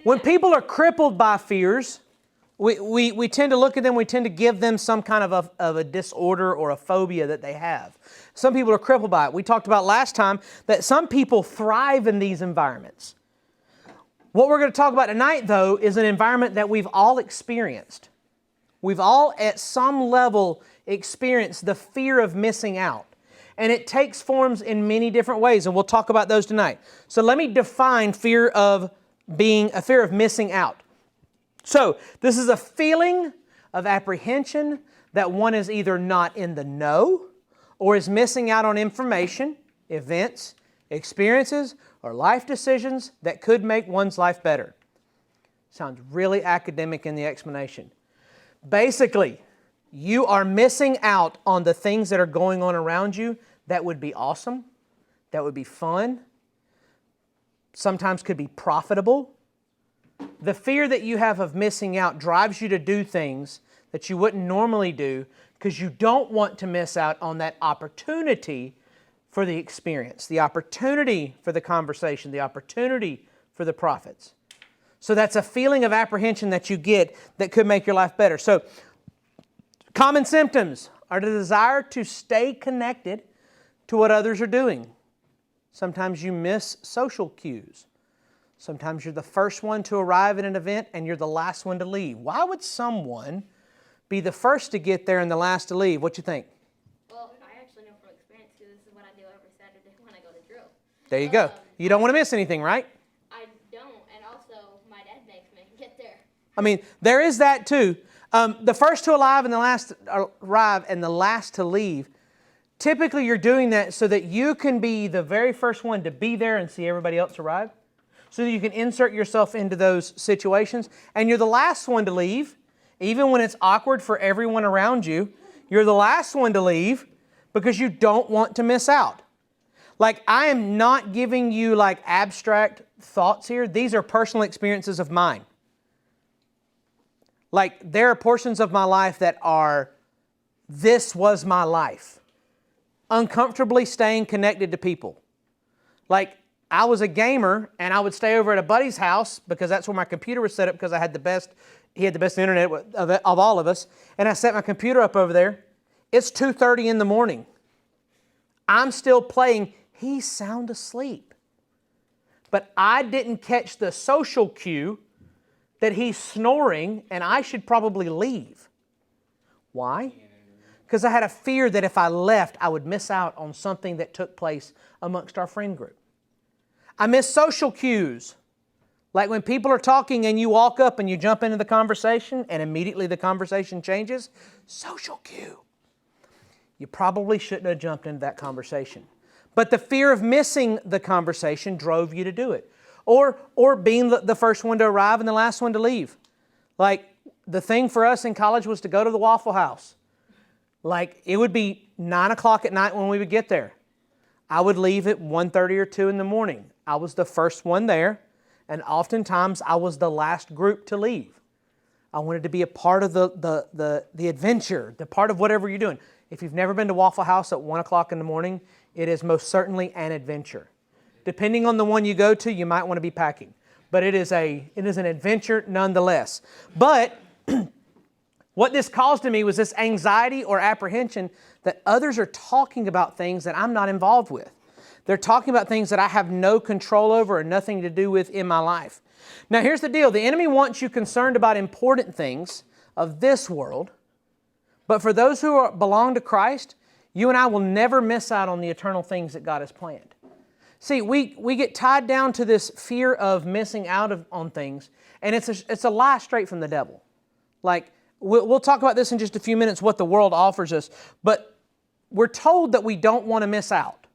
When people are crippled by fears, we tend to look at them, we tend to give them some kind of a disorder or a phobia that they have. Some people are crippled by it. We talked about last time that some people thrive in these environments. What we're going to talk about tonight, though, is an environment that we've all experienced. We've all, at some level, experienced the fear of missing out. And it takes forms in many different ways, and we'll talk about those tonight. So let me define fear of missing out. So this is a feeling of apprehension that one is either not in the know or is missing out on information, events, experiences, or life decisions that could make one's life better. Sounds really academic in the explanation. Basically, you are missing out on the things that are going on around you that would be awesome, that would be fun, sometimes could be profitable. The fear that you have of missing out drives you to do things that you wouldn't normally do because you don't want to miss out on that opportunity for the experience, the opportunity for the conversation, the opportunity for the profits. So that's a feeling of apprehension that you get that could make your life better. So common symptoms are the desire to stay connected to what others are doing. Sometimes you miss social cues. Sometimes you're the first one to arrive at an event and you're the last one to leave. Why would someone be the first to get there and the last to leave? What you think? Well, I actually know from experience because this is what I do every Saturday when I go to drill. There you go. You don't want to miss anything, right? I don't, and also my dad makes me get there. I mean, there is that too. The first to arrive and the last to leave. Typically, you're doing that so that you can be the very first one to be there and see everybody else arrive. So that you can insert yourself into those situations. And you're the last one to leave, even when it's awkward for everyone around you. You're the last one to leave because you don't want to miss out. Like, I am not giving you like abstract thoughts here. These are personal experiences of mine. Like, there are portions of my life that are, this was my life. Uncomfortably staying connected to people. Like, I was a gamer and I would stay over at a buddy's house because that's where my computer was set up because he had the best internet of all of us. And I set my computer up over there. It's 2:30 in the morning. I'm still playing. He's sound asleep. But I didn't catch the social cue that he's snoring and I should probably leave. Why? Because I had a fear that if I left, I would miss out on something that took place amongst our friend group. I miss social cues. Like when people are talking and you walk up and you jump into the conversation and immediately the conversation changes. Social cue. You probably shouldn't have jumped into that conversation. But the fear of missing the conversation drove you to do it. Or being the first one to arrive and the last one to leave. Like the thing for us in college was to go to the Waffle House. Like it would be 9 o'clock at night when we would get there. I would leave at 1:30 or 2 in the morning. I was the first one there, and oftentimes I was the last group to leave. I wanted to be a part of the adventure, the part of whatever you're doing. If you've never been to Waffle House at 1 o'clock in the morning, it is most certainly an adventure. Depending on the one you go to, you might want to be packing. But it is an adventure nonetheless. But what this caused in me was this anxiety or apprehension that others are talking about things that I'm not involved with. They're talking about things that I have no control over or nothing to do with in my life. Now here's the deal. The enemy wants you concerned about important things of this world. But for those who belong to Christ, you and I will never miss out on the eternal things that God has planned. See, we get tied down to this fear of missing out on things, and it's a lie straight from the devil. Like, we'll talk about this in just a few minutes, what the world offers us, but we're told that we don't want to miss out.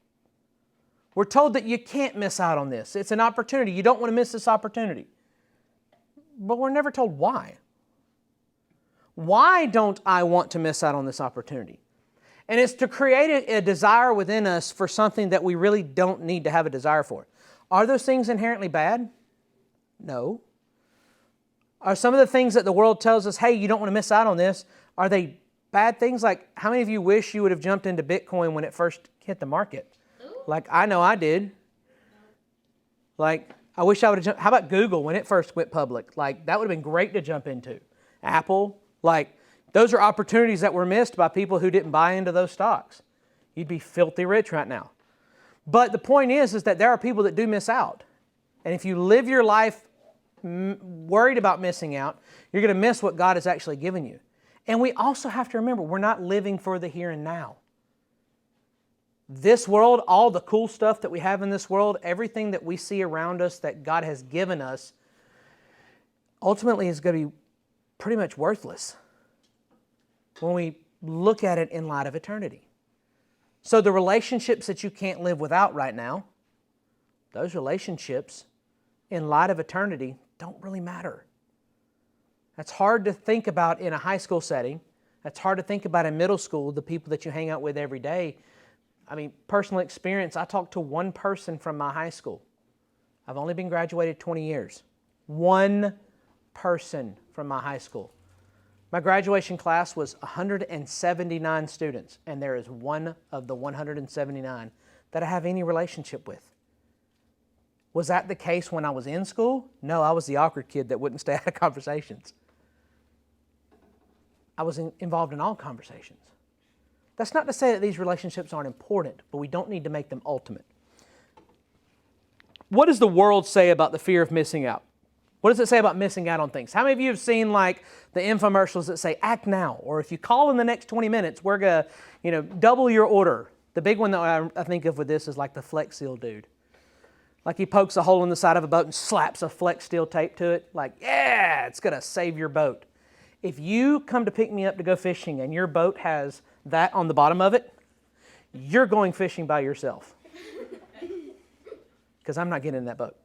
We're told that you can't miss out on this. It's an opportunity. You don't want to miss this opportunity. But we're never told why. Why don't I want to miss out on this opportunity? And it's to create a desire within us for something that we really don't need to have a desire for. Are those things inherently bad? No. Are some of the things that the world tells us, hey, you don't want to miss out on this, are they bad things? Like, how many of you wish you would have jumped into Bitcoin when it first hit the market? Like, I know I did. Like, I wish I would have jumped. How about Google when it first went public? Like, that would have been great to jump into. Apple, like, those are opportunities that were missed by people who didn't buy into those stocks. You'd be filthy rich right now. But the point is that there are people that do miss out. And if you live your life worried about missing out, you're going to miss what God has actually given you. And we also have to remember, we're not living for the here and now. This world, all the cool stuff that we have in this world, everything that we see around us that God has given us, ultimately is going to be pretty much worthless when we look at it in light of eternity. So the relationships that you can't live without right now, those relationships in light of eternity don't really matter. That's hard to think about in a high school setting. That's hard to think about in middle school, the people that you hang out with every day. I mean, personal experience, I talked to one person from my high school. I've only been graduated 20 years. One person from my high school. My graduation class was 179 students, and there is one of the 179 that I have any relationship with. Was that the case when I was in school? No, I was the awkward kid that wouldn't stay out of conversations. I was involved in all conversations. That's not to say that these relationships aren't important, but we don't need to make them ultimate. What does the world say about the fear of missing out? What does it say about missing out on things? How many of you have seen like the infomercials that say, act now, or if you call in the next 20 minutes, we're going to double your order. The big one that I think of with this is like the Flex Seal dude. Like he pokes a hole in the side of a boat and slaps a Flex Steel tape to it. Like, yeah, it's going to save your boat. If you come to pick me up to go fishing and your boat has that on the bottom of it, you're going fishing by yourself. Because I'm not getting in that boat.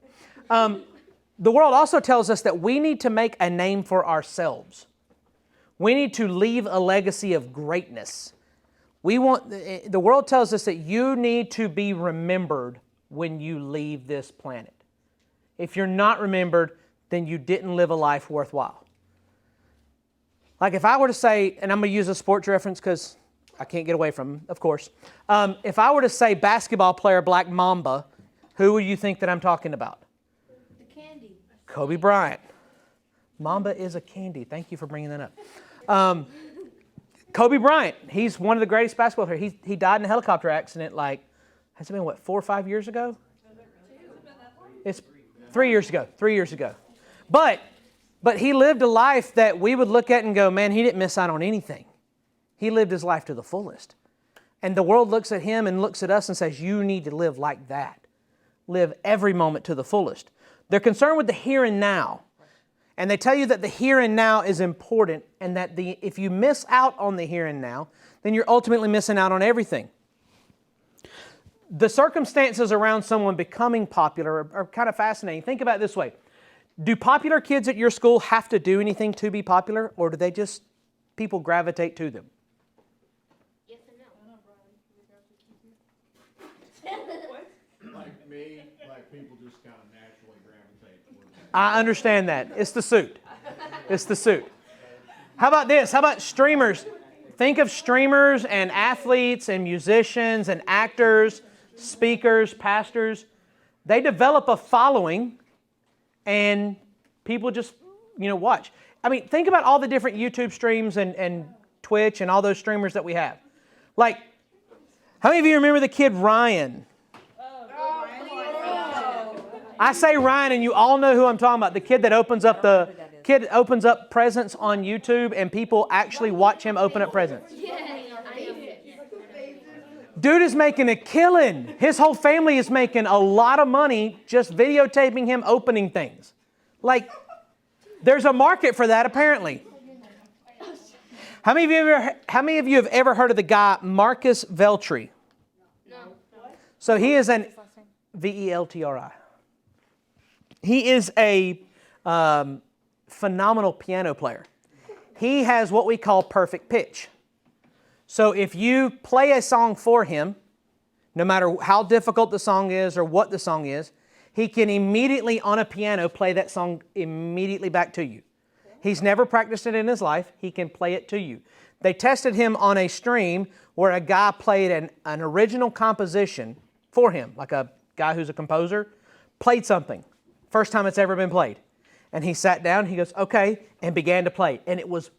The world also tells us that we need to make a name for ourselves. We need to leave a legacy of greatness. The world tells us that you need to be remembered when you leave this planet. If you're not remembered, then you didn't live a life worthwhile. Like if I were to say, and I'm going to use a sports reference because I can't get away from them, of course. If I were to say basketball player Black Mamba, who would you think that I'm talking about? The candy. Kobe Bryant. Mamba is a candy. Thank you for bringing that up. Kobe Bryant, he's one of the greatest basketball players. He died in a helicopter accident has it been 4 or 5 years ago? It's 3 years ago. 3 years ago. But he lived a life that we would look at and go, man, he didn't miss out on anything. He lived his life to the fullest. And the world looks at him and looks at us and says, you need to live like that. Live every moment to the fullest. They're concerned with the here and now. And they tell you that the here and now is important and that if you miss out on the here and now, then you're ultimately missing out on everything. The circumstances around someone becoming popular are kind of fascinating. Think about it this way. Do popular kids at your school have to do anything to be popular, or do they just, people gravitate to them? Yes and no. Like me, like people just kind of naturally gravitate toward me. I understand that. It's the suit. It's the suit. How about this? How about streamers? Think of streamers and athletes and musicians and actors, speakers, pastors. They develop a following and people just, watch. I mean, think about all the different YouTube streams and Twitch and all those streamers that we have. Like, how many of you remember the kid Ryan? I say Ryan and you all know who I'm talking about. The kid that opens up presents on YouTube and people actually watch him open up presents. Yeah, I know. Dude is making a killing. His whole family is making a lot of money just videotaping him opening things. Like, there's a market for that apparently. How many of you have ever heard of the guy Marcus Veltri? No. So he is an Veltri. He is a phenomenal piano player. He has what we call perfect pitch. So if you play a song for him, no matter how difficult the song is or what the song is, he can immediately on a piano play that song immediately back to you. He's never practiced it in his life. He can play it to you. They tested him on a stream where a guy played an original composition for him, like a guy who's a composer, played something. First time it's ever been played. And he sat down, he goes, okay, and began to play. And it was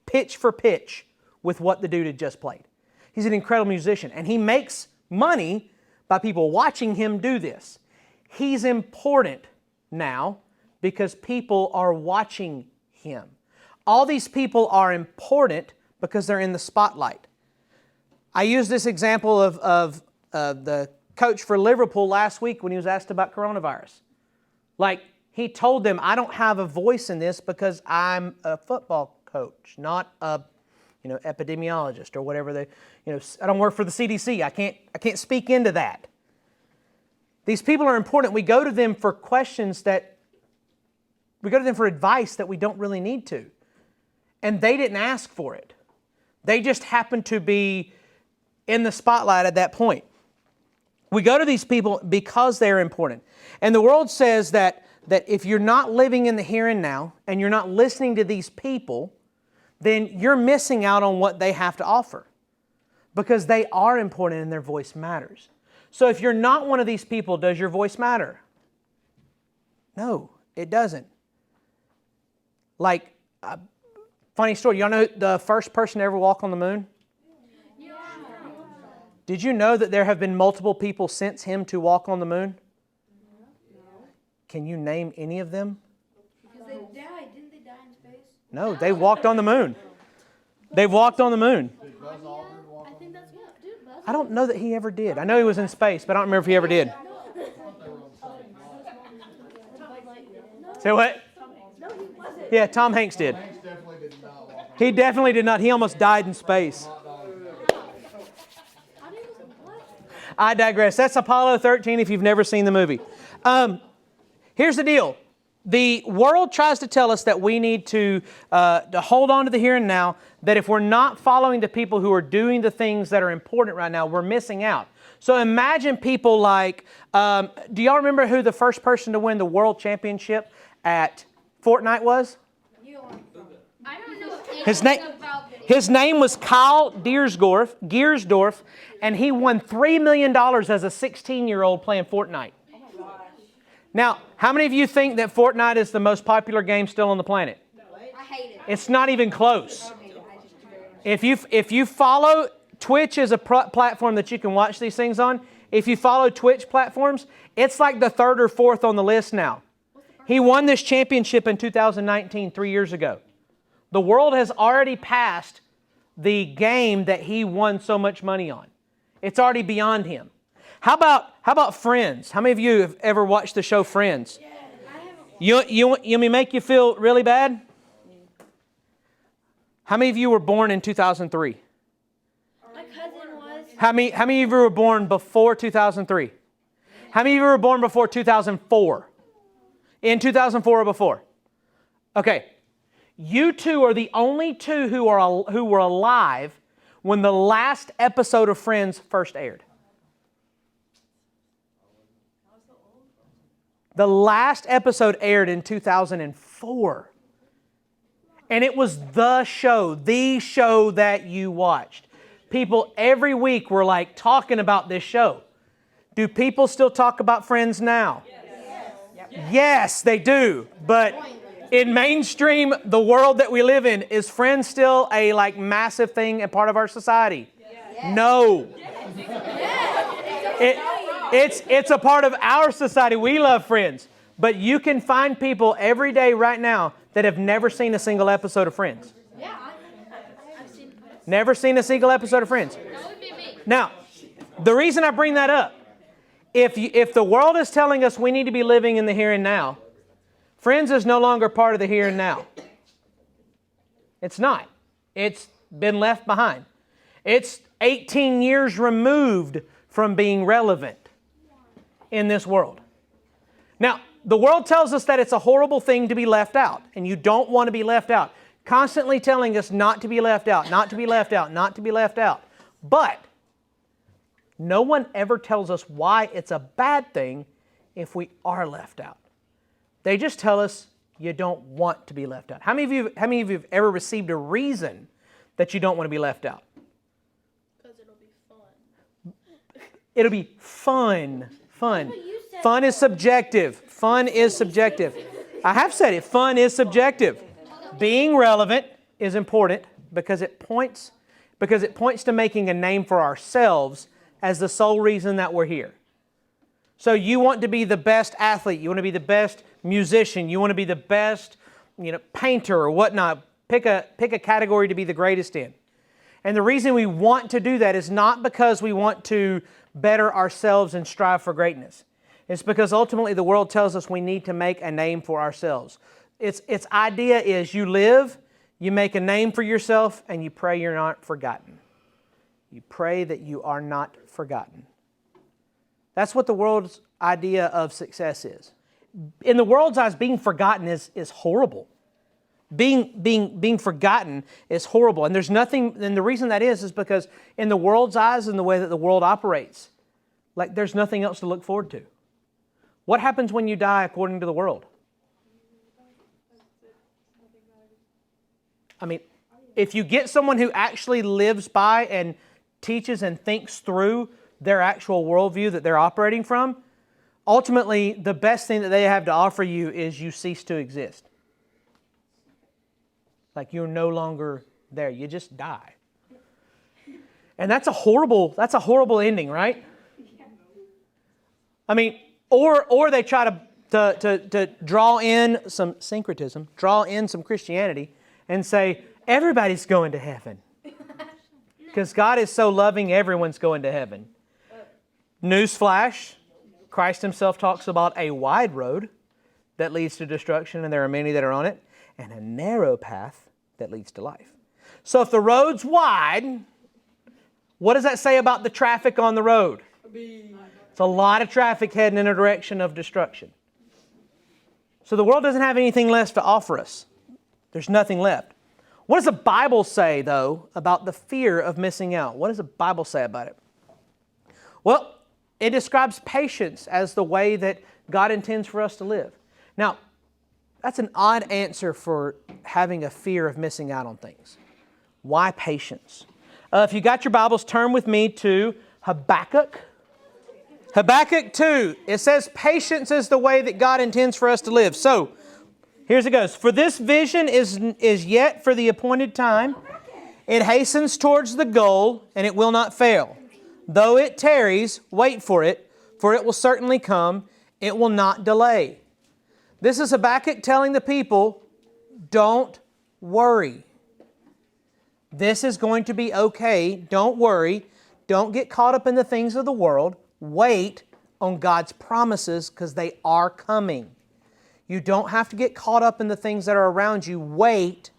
pitch for pitch with what the dude had just played. He's an incredible musician, and he makes money by people watching him do this. He's important now because people are watching him. All these people are important because they're in the spotlight. I used this example of the coach for Liverpool last week when he was asked about coronavirus. Like, he told them, I don't have a voice in this because I'm a football coach, not a epidemiologist or whatever I don't work for the CDC. I can't speak into that. These people are important. We go to them for advice that we don't really need to. And they didn't ask for it. They just happened to be in the spotlight at that point. We go to these people because they're important. And the world says that if you're not living in the here and now and you're not listening to these people, then you're missing out on what they have to offer because they are important and their voice matters. So if you're not one of these people, does your voice matter? No, it doesn't. Like, funny story, y'all know the first person to ever walk on the moon? Yeah. Did you know that there have been multiple people since him to walk on the moon? Can you name any of them? Because they died. Didn't they die in space? No, they walked on the moon. They've walked on the moon. Did Buzz Aldrin walk I think that's dude. Buzz. I don't know that he ever did. I know he was in space, but I don't remember if he ever did. Say what? No, he wasn't. Yeah, Tom Hanks did. Hanks definitely did not walk on He definitely did not. He almost died in space. I digress. That's Apollo 13 if you've never seen the movie. Here's the deal. The world tries to tell us that we need to hold on to the here and now, that if we're not following the people who are doing the things that are important right now, we're missing out. So imagine people like, do y'all remember who the first person to win the world championship at Fortnite was? I don't know His anything name, about video. his name was Kyle Giersdorf, and he won $3 million as a 16-year-old playing Fortnite. Now, how many of you think that Fortnite is the most popular game still on the planet? I hate it. It's not even close. If you follow, Twitch is a platform that you can watch these things on. If you follow Twitch platforms, it's like the third or fourth on the list now. He won this championship in 2019, 3 years ago. The world has already passed the game that he won so much money on. It's already beyond him. How about Friends? How many of you have ever watched the show Friends? You want me to make you feel really bad? How many of you were born in 2003? My cousin was. How many of you were born before 2003? How many of you were born before 2004? In 2004 or before? Okay. You two are the only two who were alive when the last episode of Friends first aired. The last episode aired in 2004. And it was the show that you watched. People every week were like talking about this show. Do people still talk about Friends now? Yes, they do. But in mainstream, the world that we live in, is Friends still a massive thing and part of our society? No. It's a part of our society. We love Friends. But you can find people every day right now that have never seen a single episode of Friends. I've seen. Never seen a single episode of Friends. That would be me. Now, the reason I bring that up, if the world is telling us we need to be living in the here and now, Friends is no longer part of the here and now. It's not. It's been left behind. It's 18 years removed from being relevant in this world. Now, the world tells us that it's a horrible thing to be left out, and you don't want to be left out. Constantly telling us not to be left out, not to be left out, not to be left out. But no one ever tells us why it's a bad thing if we are left out. They just tell us you don't want to be left out. How many of you have ever received a reason that you don't want to be left out? Because it'll be fun. It'll be fun. Fun. Fun is subjective. Fun is subjective. I have said it. Fun is subjective. Being relevant is important because it points to making a name for ourselves as the sole reason that we're here. So you want to be the best athlete. You want to be the best musician. You want to be the best, painter or whatnot. Pick a category to be the greatest in. And the reason we want to do that is not because we want to better ourselves and strive for greatness. It's because ultimately the world tells us we need to make a name for ourselves. Its idea is you live, you make a name for yourself, and you pray you're not forgotten. You pray that you are not forgotten. That's what the world's idea of success is. In the world's eyes, being forgotten is horrible. Being forgotten is horrible. And there's nothing, and the reason that is because in the world's eyes and the way that the world operates, like there's nothing else to look forward to. What happens when you die according to the world? I mean, if you get someone who actually lives by and teaches and thinks through their actual worldview that they're operating from, ultimately the best thing that they have to offer you is you cease to exist. Like you're no longer there. You just die. And that's a horrible ending, right? I mean, or they try to draw in some syncretism, draw in some Christianity and say, everybody's going to heaven. Because God is so loving, everyone's going to heaven. Newsflash, Christ Himself talks about a wide road that leads to destruction, and there are many that are on it, and a narrow path that leads to life. So if the road's wide, what does that say about the traffic on the road? It's a lot of traffic heading in a direction of destruction. So the world doesn't have anything less to offer us. There's nothing left. What does the Bible say, though, about the fear of missing out? What does the Bible say about it? Well, it describes patience as the way that God intends for us to live. Now, that's an odd answer for having a fear of missing out on things. Why patience? If you got your Bibles, turn with me to Habakkuk. Habakkuk 2. It says patience is the way that God intends for us to live. So, here it goes. For this vision is yet for the appointed time. It hastens towards the goal, and it will not fail. Though it tarries, wait for it will certainly come. It will not delay. This is Habakkuk telling the people, don't worry. This is going to be okay. Don't worry. Don't get caught up in the things of the world. Wait on God's promises because they are coming. You don't have to get caught up in the things that are around you. Wait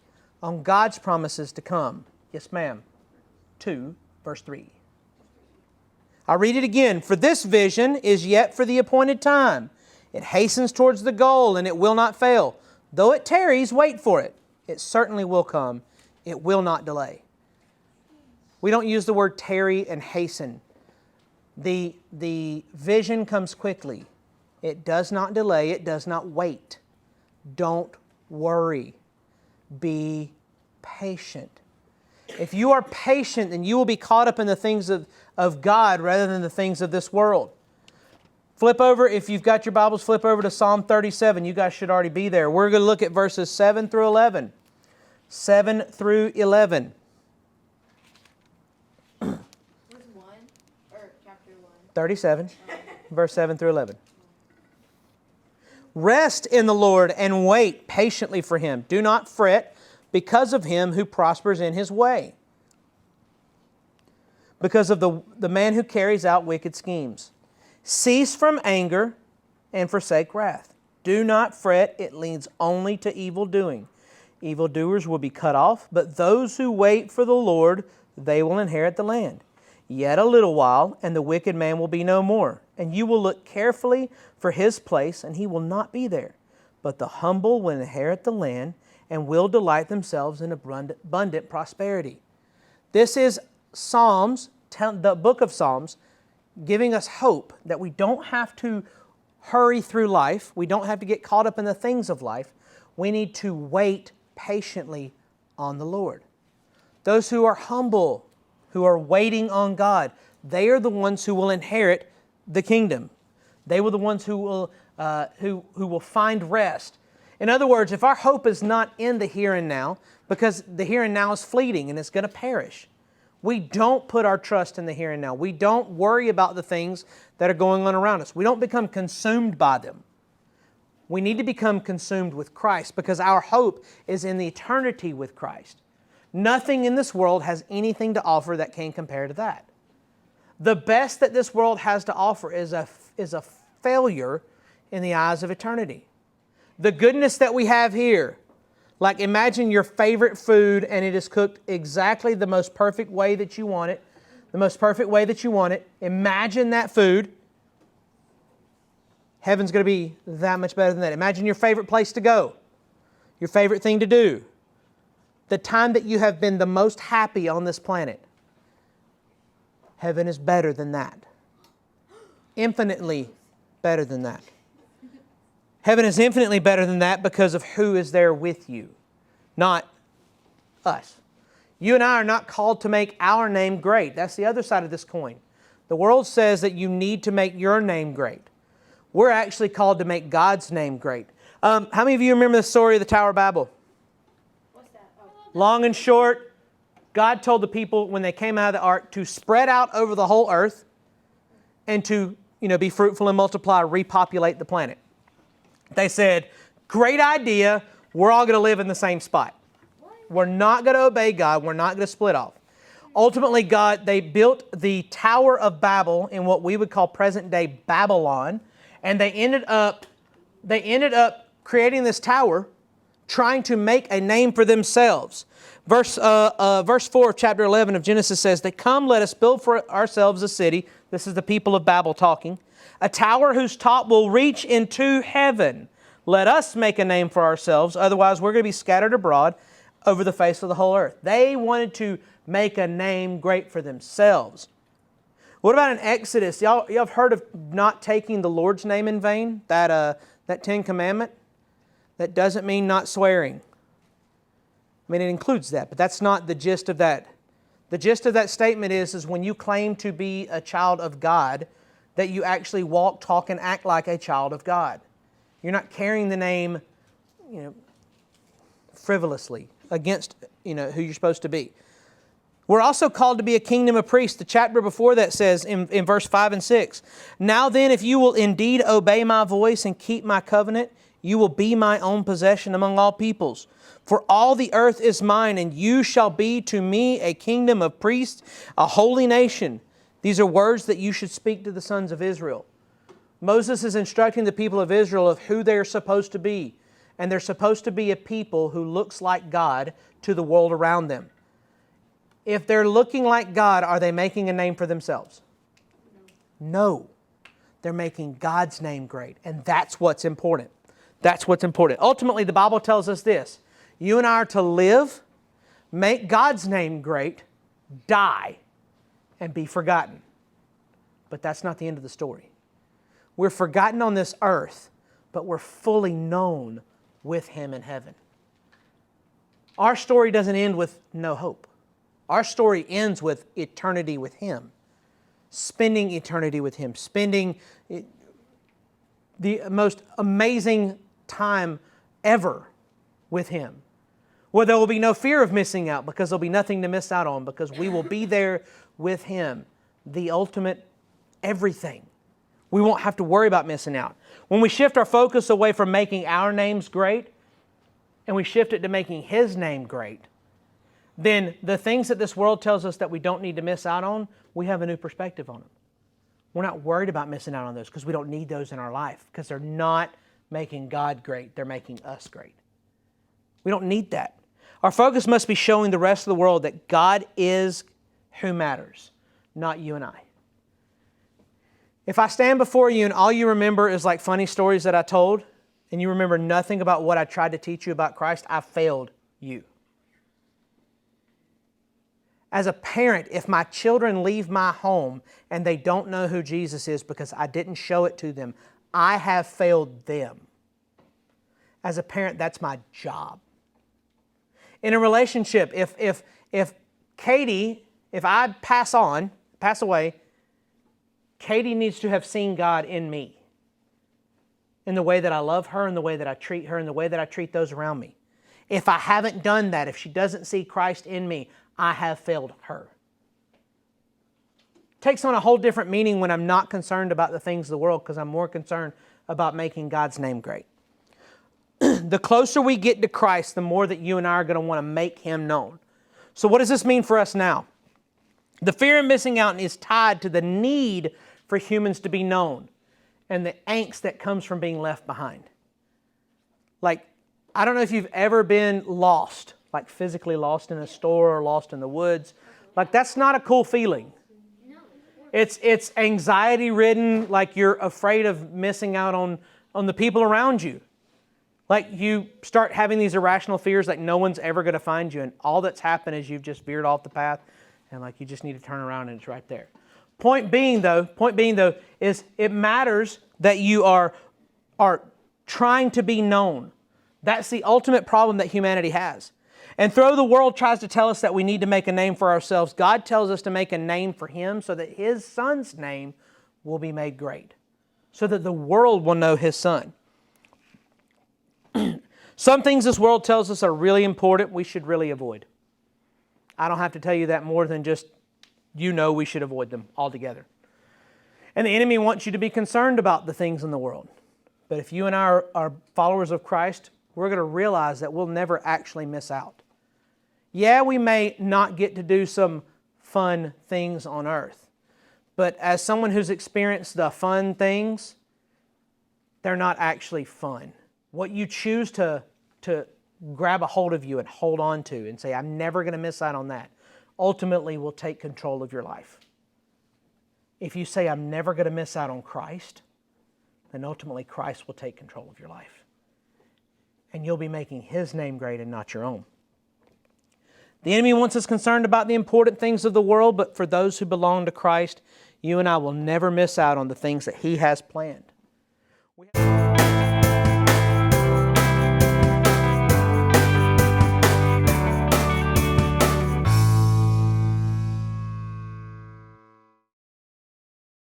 on God's promises to come. Yes, ma'am. 2, verse 3. I'll read it again. For this vision is yet for the appointed time. It hastens towards the goal, and it will not fail. Though it tarries, wait for it. It certainly will come. It will not delay. We don't use the word tarry and hasten. The vision comes quickly. It does not delay. It does not wait. Don't worry. Be patient. If you are patient, then you will be caught up in the things of God rather than the things of this world. Flip over, if you've got your Bibles, flip over to Psalm 37. You guys should already be there. We're going to look at verses 7 through 11. 7 through 11. Verse 1 or chapter 1? 37, verse 7 through 11. Rest in the Lord and wait patiently for Him. Do not fret because of him who prospers in his way, because of the man who carries out wicked schemes. Cease from anger and forsake wrath. Do not fret, it leads only to evil doing. Evildoers will be cut off, but those who wait for the Lord, they will inherit the land. Yet a little while, and the wicked man will be no more. And you will look carefully for his place, and he will not be there. But the humble will inherit the land, and will delight themselves in abundant prosperity. This is Psalms, the book of Psalms, giving us hope that we don't have to hurry through life. We don't have to get caught up in the things of life. We need to wait patiently on the Lord. Those who are humble, who are waiting on God, they are the ones who will inherit the kingdom. They were the ones who will find rest. In other words, if our hope is not in the here and now, because the here and now is fleeting and it's going to perish, we don't put our trust in the here and now. We don't worry about the things that are going on around us. We don't become consumed by them. We need to become consumed with Christ because our hope is in the eternity with Christ. Nothing in this world has anything to offer that can compare to that. The best that this world has to offer is a failure in the eyes of eternity. The goodness that we have here, like imagine your favorite food and it is cooked exactly the most perfect way that you want it, the most perfect way that you want it. Imagine that food. Heaven's going to be that much better than that. Imagine your favorite place to go, your favorite thing to do, the time that you have been the most happy on this planet. Heaven is better than that. Infinitely better than that. Heaven is infinitely better than that because of who is there with you, not us. You and I are not called to make our name great. That's the other side of this coin. The world says that you need to make your name great. We're actually called to make God's name great. How many of you remember the story of the Tower of Babel? What's that? Oh. Long and short, God told the people when they came out of the ark to spread out over the whole earth and to, be fruitful and multiply, repopulate the planet. They said, great idea, we're all going to live in the same spot. We're not going to obey God, we're not going to split off. Ultimately, they built the Tower of Babel in what we would call present-day Babylon, and they ended up creating this tower, trying to make a name for themselves. Verse 4 of chapter 11 of Genesis says, "They come, let us build for ourselves a city." This is the people of Babel talking. "A tower whose top will reach into heaven. Let us make a name for ourselves, otherwise we're going to be scattered abroad over the face of the whole earth." They wanted to make a name great for themselves. What about in Exodus? Y'all have heard of not taking the Lord's name in vain? That 10 commandment? That doesn't mean not swearing. I mean, it includes that, but that's not the gist of that. The gist of that statement is when you claim to be a child of God, that you actually walk, talk, and act like a child of God. You're not carrying the name, frivolously against, who you're supposed to be. We're also called to be a kingdom of priests. The chapter before that says in verse 5 and 6, "Now then, if you will indeed obey my voice and keep my covenant, you will be my own possession among all peoples. For all the earth is mine, and you shall be to me a kingdom of priests, a holy nation." These are words that you should speak to the sons of Israel. Moses is instructing the people of Israel of who they are supposed to be. And they're supposed to be a people who looks like God to the world around them. If they're looking like God, are they making a name for themselves? No. They're making God's name great. And that's what's important. That's what's important. Ultimately, the Bible tells us this. You and I are to live, make God's name great, die, and be forgotten. But that's not the end of the story. We're forgotten on this earth, but we're fully known with Him in heaven. Our story doesn't end with no hope. Our story ends with eternity with Him. Spending eternity with Him. Spending the most amazing time ever with Him. Where there will be no fear of missing out because there'll be nothing to miss out on because we will be there with Him. The ultimate everything. We won't have to worry about missing out. When we shift our focus away from making our names great and we shift it to making His name great, then the things that this world tells us that we don't need to miss out on, we have a new perspective on them. We're not worried about missing out on those because we don't need those in our life because they're not making God great, they're making us great. We don't need that. Our focus must be showing the rest of the world that God is who matters, not you and I. If I stand before you and all you remember is like funny stories that I told, and you remember nothing about what I tried to teach you about Christ, I failed you. As a parent, if my children leave my home and they don't know who Jesus is because I didn't show it to them, I have failed them. As a parent, that's my job. In a relationship, if Katie, if I pass away, Katie needs to have seen God in me. in the way that I love her, in the way that I treat her, in the way that I treat those around me. If I haven't done that, if she doesn't see Christ in me, I have failed her. It takes on a whole different meaning when I'm not concerned about the things of the world, because I'm more concerned about making God's name great. The closer we get to Christ, the more that you and I are going to want to make Him known. So what does this mean for us now? The fear of missing out is tied to the need for humans to be known and the angst that comes from being left behind. Like, I don't know if you've ever been lost, like physically lost in a store or lost in the woods. Like, that's not a cool feeling. It's anxiety-ridden, like you're afraid of missing out on the people around you. Like, you start having these irrational fears like no one's ever going to find you, and all that's happened is you've just veered off the path, and like you just need to turn around and it's right there. Point being though, is it matters that you are trying to be known. That's the ultimate problem that humanity has. And though the world tries to tell us that we need to make a name for ourselves, God tells us to make a name for Him so that His Son's name will be made great, so that the world will know His Son. Some things this world tells us are really important, we should really avoid. I don't have to tell you that more than just, we should avoid them altogether. And the enemy wants you to be concerned about the things in the world. But if you and I are followers of Christ, we're going to realize that we'll never actually miss out. Yeah, we may not get to do some fun things on earth, but as someone who's experienced the fun things, they're not actually fun. What you choose to grab a hold of you and hold on to and say, I'm never going to miss out on that, ultimately will take control of your life. If you say, I'm never going to miss out on Christ, then ultimately Christ will take control of your life. And you'll be making His name great and not your own. The enemy wants us concerned about the important things of the world, but for those who belong to Christ, you and I will never miss out on the things that He has planned.